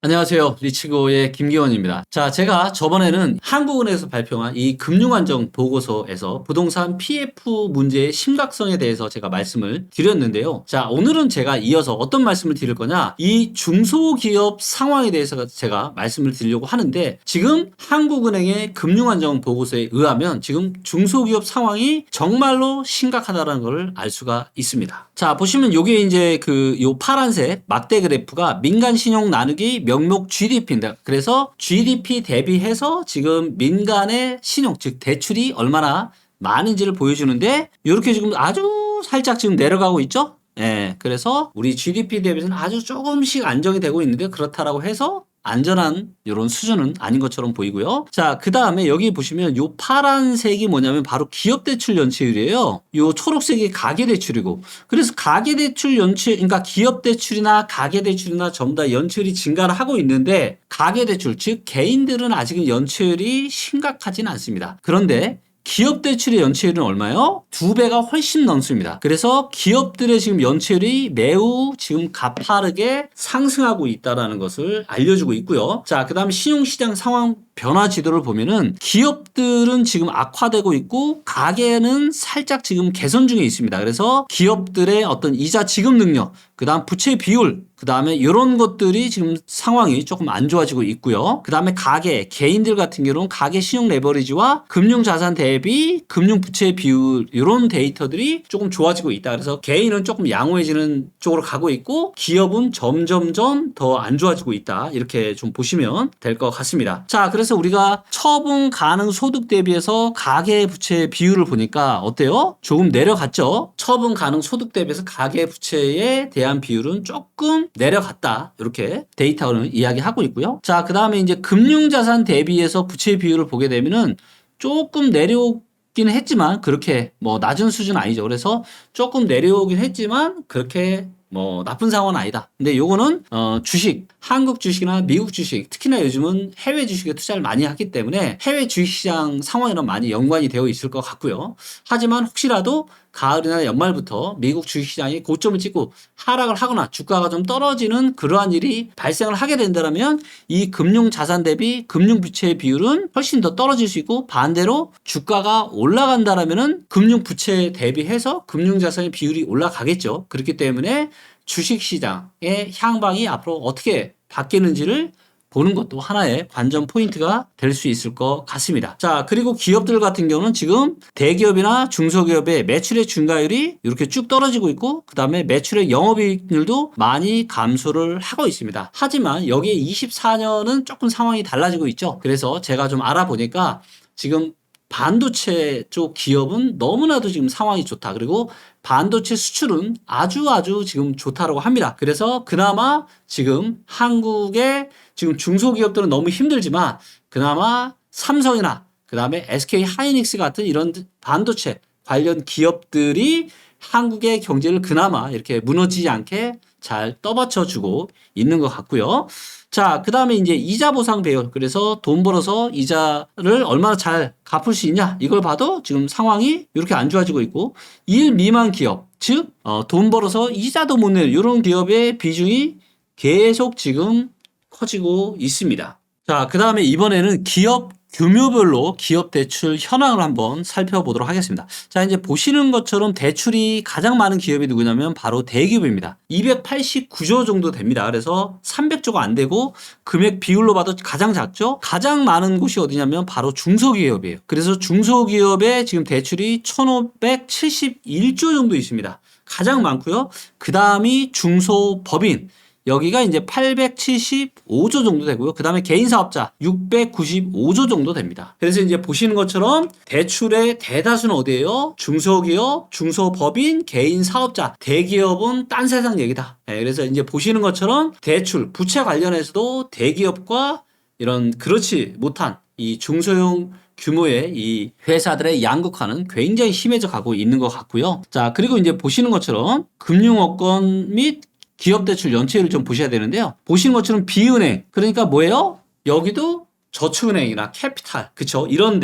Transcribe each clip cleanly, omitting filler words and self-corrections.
안녕하세요. 리치고의 김기원입니다. 자, 제가 저번에는 한국은행에서 발표한 이 금융안정 보고서에서 부동산 PF 문제의 심각성에 대해서 제가 말씀을 드렸는데요. 자, 오늘은 제가 이어서 어떤 말씀을 드릴 거냐? 이 중소기업 상황에 대해서 제가 말씀을 드리려고 하는데, 지금 한국은행의 금융안정 보고서에 의하면 지금 중소기업 상황이 정말로 심각하다는 걸 알 수가 있습니다. 자, 보시면 요게 이제 요 파란색 막대 그래프가 민간 신용 나누기 명목 GDP입니다. 그래서 GDP 대비해서 지금 민간의 신용, 즉 대출이 얼마나 많은지를 보여주는데, 이렇게 지금 아주 살짝 지금 내려가고 있죠? 예, 그래서 우리 GDP 대비해서는 아주 조금씩 안정이 되고 있는데, 그렇다라고 해서 안전한 이런 수준은 아닌 것처럼 보이고요. 자, 그 다음에 여기 보시면 요 파란색이 뭐냐면 바로 기업대출 연체율이에요. 요 초록색이 가계대출이고, 그래서 가계대출 연체, 그러니까 기업대출이나 가계대출이나 전부 다 연체율이 증가를 하고 있는데, 가계대출, 즉 개인들은 아직은 연체율이 심각하진 않습니다. 그런데 기업 대출의 연체율은 얼마요? 2배가 훨씬 넘습니다. 그래서 기업들의 지금 연체율이 매우 지금 가파르게 상승하고 있다는 것을 알려주고 있고요. 자, 그 다음에 신용시장 상황 변화 지도를 보면은 기업들은 지금 악화되고 있고 가계는 살짝 지금 개선 중에 있습니다. 그래서 기업들의 어떤 이자 지급 능력, 그 다음 부채 비율, 그 다음에 이런 것들이 지금 상황이 조금 안 좋아지고 있고요. 그 다음에 가계, 개인들 같은 경우는 가계 신용 레버리지와 금융자산 대비 금융부채 비율, 이런 데이터들이 조금 좋아지고 있다. 그래서 개인은 조금 양호해지는 쪽으로 가고 있고, 기업은 점점점 더 안 좋아지고 있다. 이렇게 좀 보시면 될 것 같습니다. 자, 그래서 우리가 처분 가능 소득 대비해서 가계 부채 비율을 보니까 어때요? 조금 내려갔죠? 처분 가능 소득 대비해서 가계 부채에 대한 비율은 조금 내려갔다. 이렇게 데이터는 이야기하고 있고요. 자, 그 다음에 이제 금융자산 대비해서 부채 비율을 보게 되면은 조금 내려오긴 했지만 그렇게 뭐 낮은 수준은 아니죠. 그래서 조금 내려오긴 했지만 그렇게 뭐 나쁜 상황은 아니다. 근데 요거는 주식, 한국 주식이나 미국 주식, 특히나 요즘은 해외 주식에 투자를 많이 하기 때문에 해외 주식시장 상황이랑 많이 연관이 되어 있을 것 같고요. 하지만 혹시라도 가을이나 연말부터 미국 주식시장이 고점을 찍고 하락을 하거나 주가가 좀 떨어지는 그러한 일이 발생을 하게 된다면 이 금융자산 대비 금융부채 비율은 훨씬 더 떨어질 수 있고, 반대로 주가가 올라간다면 금융부채 대비해서 금융자산의 비율이 올라가겠죠. 그렇기 때문에 주식시장의 향방이 앞으로 어떻게 바뀌는지를 보는 것도 하나의 관전 포인트가 될 수 있을 것 같습니다. 자, 그리고 기업들 같은 경우는 지금 대기업이나 중소기업의 매출의 증가율이 이렇게 쭉 떨어지고 있고, 그 다음에 매출의 영업이익률도 많이 감소를 하고 있습니다. 하지만 여기에 24년은 조금 상황이 달라지고 있죠. 그래서 제가 좀 알아보니까 지금 반도체 쪽 기업은 너무나도 지금 상황이 좋다. 그리고 반도체 수출은 아주 지금 좋다라고 합니다. 그래서 그나마 지금 한국의 지금 중소기업들은 너무 힘들지만 그나마 삼성이나 그 다음에 SK 하이닉스 같은 이런 반도체 관련 기업들이 한국의 경제를 그나마 이렇게 무너지지 않게 잘 떠받쳐주고 있는 것 같고요. 자, 그 다음에 이제 이자 보상 배열. 그래서 돈 벌어서 이자를 얼마나 잘 갚을 수 있냐. 이걸 봐도 지금 상황이 이렇게 안 좋아지고 있고, 1 미만 기업, 즉, 돈 벌어서 이자도 못 내는 이런 기업의 비중이 계속 지금 커지고 있습니다. 자, 그 다음에 이번에는 기업 규모별로 기업 대출 현황을 한번 살펴보도록 하겠습니다. 자, 이제 보시는 것처럼 대출이 가장 많은 기업이 누구냐면 바로 대기업입니다. 289조 정도 됩니다. 그래서 300조가 안 되고 금액 비율로 봐도 가장 작죠. 가장 많은 곳이 어디냐면 바로 중소기업이에요. 그래서 중소기업의 지금 대출이 1571조 정도 있습니다. 가장 많고요. 그 다음이 중소법인, 여기가 이제 875조 정도 되고요. 그 다음에 개인사업자 695조 정도 됩니다. 그래서 이제 보시는 것처럼 대출의 대다수는 어디예요? 중소기업, 중소법인, 개인사업자. 대기업은 딴 세상 얘기다. 네, 그래서 이제 보시는 것처럼 대출, 부채 관련해서도 대기업과 이런 그렇지 못한 이 중소형 규모의 이 회사들의 양극화는 굉장히 심해져 가고 있는 것 같고요. 자, 그리고 이제 보시는 것처럼 금융업권 및 기업대출 연체율을 좀 보셔야 되는데요. 보시는 것처럼 비은행, 그러니까 뭐예요? 여기도 저축은행이나 캐피탈, 그쵸? 이런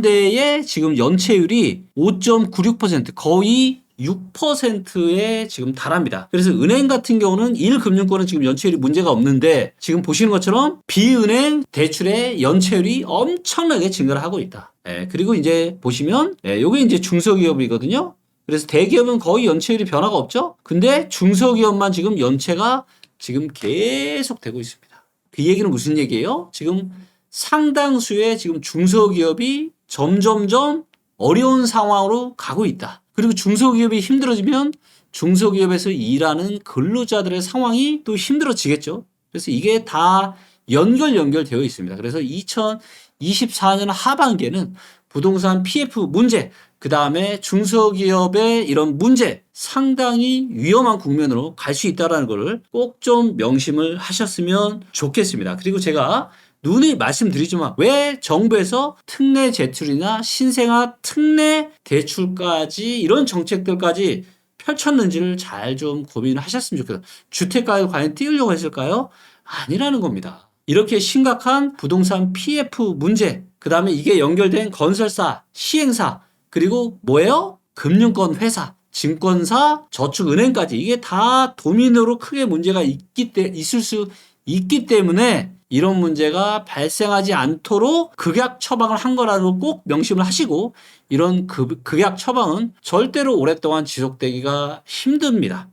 데에 지금 연체율이 5.96%, 거의 6%에 지금 달합니다. 그래서 은행 같은 경우는 1금융권은 지금 연체율이 문제가 없는데 지금 보시는 것처럼 비은행 대출의 연체율이 엄청나게 증가를 하고 있다. 그리고 이제 보시면 요게 이제 중소기업이거든요. 그래서 대기업은 거의 연체율이 변화가 없죠. 근데 중소기업만 지금 연체가 지금 계속 되고 있습니다. 그 얘기는 무슨 얘기예요? 지금 상당수의 지금 중소기업이 점점점 어려운 상황으로 가고 있다. 그리고 중소기업이 힘들어지면 중소기업에서 일하는 근로자들의 상황이 또 힘들어지겠죠. 그래서 이게 다 연결되어 있습니다. 그래서 2024년 하반기에는 부동산 PF 문제, 그 다음에 중소기업의 이런 문제 상당히 위험한 국면으로 갈 수 있다는 것을 꼭 좀 명심을 하셨으면 좋겠습니다. 그리고 제가 누누이 말씀드리지만 왜 정부에서 특례 제출이나 신생아 특례 대출까지 이런 정책들까지 펼쳤는지를 잘 좀 고민하셨으면 좋겠어요. 주택가격이 과연 띄우려고 했을까요? 아니라는 겁니다. 이렇게 심각한 부동산 PF 문제, 그 다음에 이게 연결된 건설사, 시행사, 그리고 뭐예요? 금융권 회사, 증권사, 저축은행까지 이게 다 도미노로 크게 문제가 있을 수 있기 때문에 이런 문제가 발생하지 않도록 극약 처방을 한 거라고 꼭 명심을 하시고 이런 극약 처방은 절대로 오랫동안 지속되기가 힘듭니다.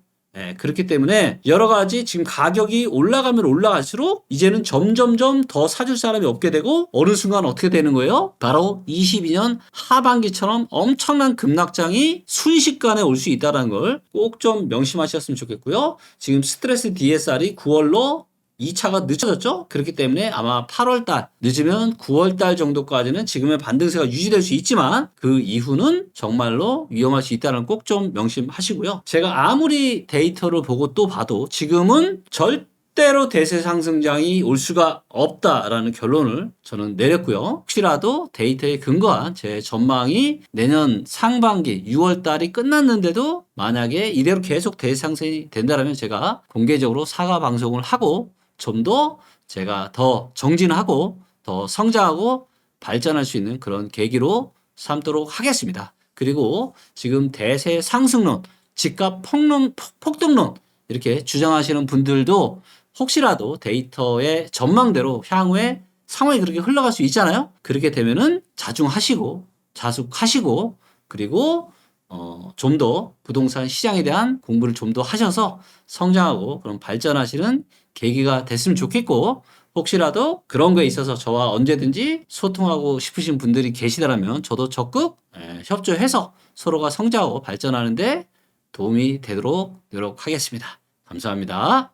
그렇기 때문에 여러 가지 지금 가격이 올라가면 올라갈수록 이제는 점점점 더 사줄 사람이 없게 되고 어느 순간 어떻게 되는 거예요? 바로 22년 하반기처럼 엄청난 급락장이 순식간에 올 수 있다는 걸 꼭 좀 명심하셨으면 좋겠고요. 지금 스트레스 DSR이 9월로 2차가 늦춰졌죠? 그렇기 때문에 아마 8월달 늦으면 9월달 정도까지는 지금의 반등세가 유지될 수 있지만 그 이후는 정말로 위험할 수 있다는 꼭 좀 명심하시고요. 제가 아무리 데이터를 보고 또 봐도 지금은 절대로 대세 상승장이 올 수가 없다라는 결론을 저는 내렸고요. 혹시라도 데이터에 근거한 제 전망이 내년 상반기 6월 달이 끝났는데도 만약에 이대로 계속 대세 상승이 된다면 제가 공개적으로 사과 방송을 하고 좀 더 제가 더 정진하고 더 성장하고 발전할 수 있는 그런 계기로 삼도록 하겠습니다. 그리고 지금 대세 상승론, 집값 폭등론 이렇게 주장하시는 분들도 혹시라도 데이터의 전망대로 향후에 상황이 그렇게 흘러갈 수 있잖아요. 그렇게 되면은 자중하시고 자숙하시고 그리고 좀 더 부동산 시장에 대한 공부를 좀 더 하셔서 성장하고 그런 발전하시는 계기가 됐으면 좋겠고 혹시라도 그런 거에 있어서 저와 언제든지 소통하고 싶으신 분들이 계시다면 저도 적극 협조해서 서로가 성장하고 발전하는데 도움이 되도록 노력하겠습니다. 감사합니다.